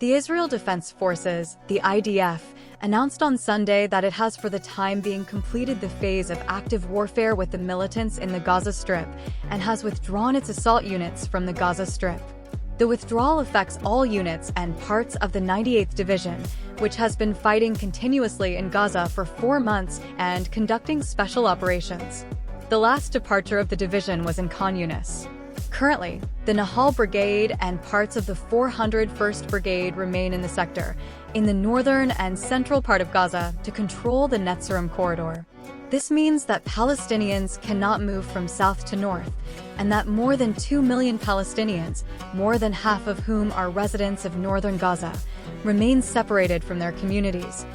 The Israel Defense Forces, the IDF, announced on Sunday that it has for the time being completed the phase of active warfare with the militants in the Gaza Strip and has withdrawn its assault units from the Gaza Strip. The withdrawal affects all units and parts of the 98th Division, which has been fighting continuously in Gaza for 4 months and conducting special operations. The last departure of the division was in Khan Yunis. Currently, the Nahal Brigade and parts of the 401st Brigade remain in the sector, in the northern and central part of Gaza, to control the Netzarim corridor. This means that Palestinians cannot move from south to north, and that more than 2 million Palestinians, more than half of whom are residents of northern Gaza, remain separated from their communities,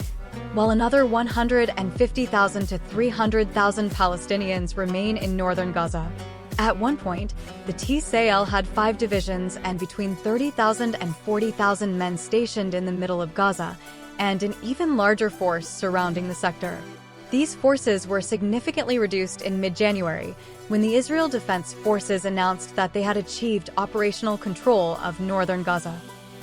while another 150,000 to 300,000 Palestinians remain in northern Gaza. At one point, the TSAL had 5 divisions and between 30,000 and 40,000 men stationed in the middle of Gaza, and an even larger force surrounding the sector. These forces were significantly reduced in mid-January, when the Israel Defense Forces announced that they had achieved operational control of northern Gaza.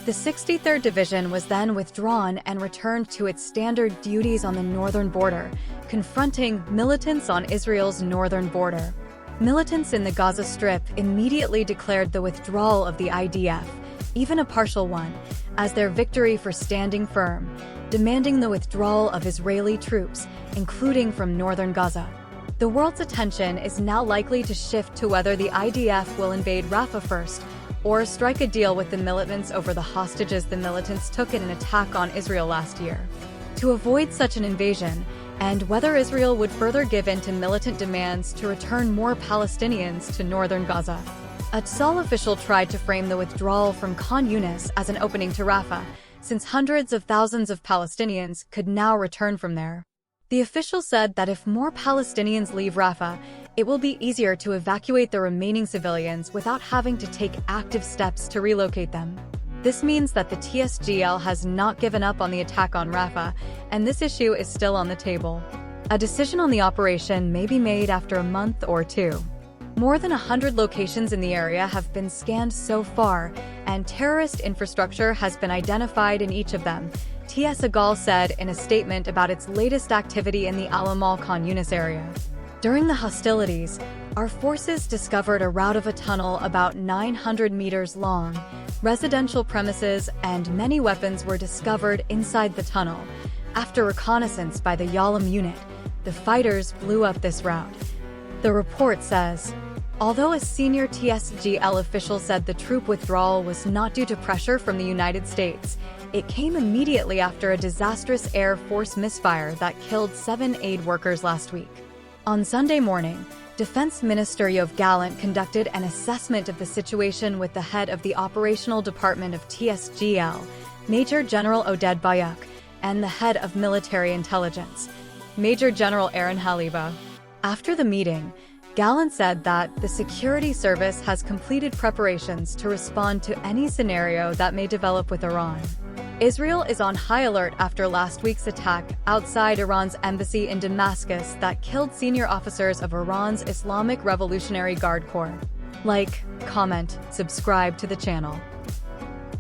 The 63rd Division was then withdrawn and returned to its standard duties on the northern border, confronting militants on Israel's northern border. Militants in the Gaza Strip immediately declared the withdrawal of the IDF, even a partial one, as their victory for standing firm, demanding the withdrawal of Israeli troops, including from northern Gaza. The world's attention is now likely to shift to whether the IDF will invade Rafah first, or strike a deal with the militants over the hostages the militants took in an attack on Israel last year. To avoid such an invasion, and whether Israel would further give in to militant demands to return more Palestinians to northern Gaza. A Tzal official tried to frame the withdrawal from Khan Yunis as an opening to Rafah, since hundreds of thousands of Palestinians could now return from there. The official said that if more Palestinians leave Rafah, it will be easier to evacuate the remaining civilians without having to take active steps to relocate them. This means that the TSGL has not given up on the attack on Rafah, and this issue is still on the table. A decision on the operation may be made after a month or 2. More than 100 locations in the area have been scanned so far, and terrorist infrastructure has been identified in each of them, TSGL said in a statement about its latest activity in the Al-Amal Khan Yunis area. During the hostilities, our forces discovered a route of a tunnel about 900 meters long. Residential premises and many weapons were discovered inside the tunnel. After reconnaissance by the Yalam unit, the fighters blew up this route. The report says, although a senior TSGL official said the troop withdrawal was not due to pressure from the United States, it came immediately after a disastrous Air Force misfire that killed 7 aid workers last week. On Sunday morning, Defense Minister Yoav Gallant conducted an assessment of the situation with the head of the Operational Department of TSGL, Major General Oded Bayuk, and the head of Military Intelligence, Major General Aaron Haliba. After the meeting, Gallant said that the security service has completed preparations to respond to any scenario that may develop with Iran. Israel is on high alert after last week's attack outside Iran's embassy in Damascus that killed senior officers of Iran's Islamic Revolutionary Guard Corps. Like, comment, subscribe to the channel.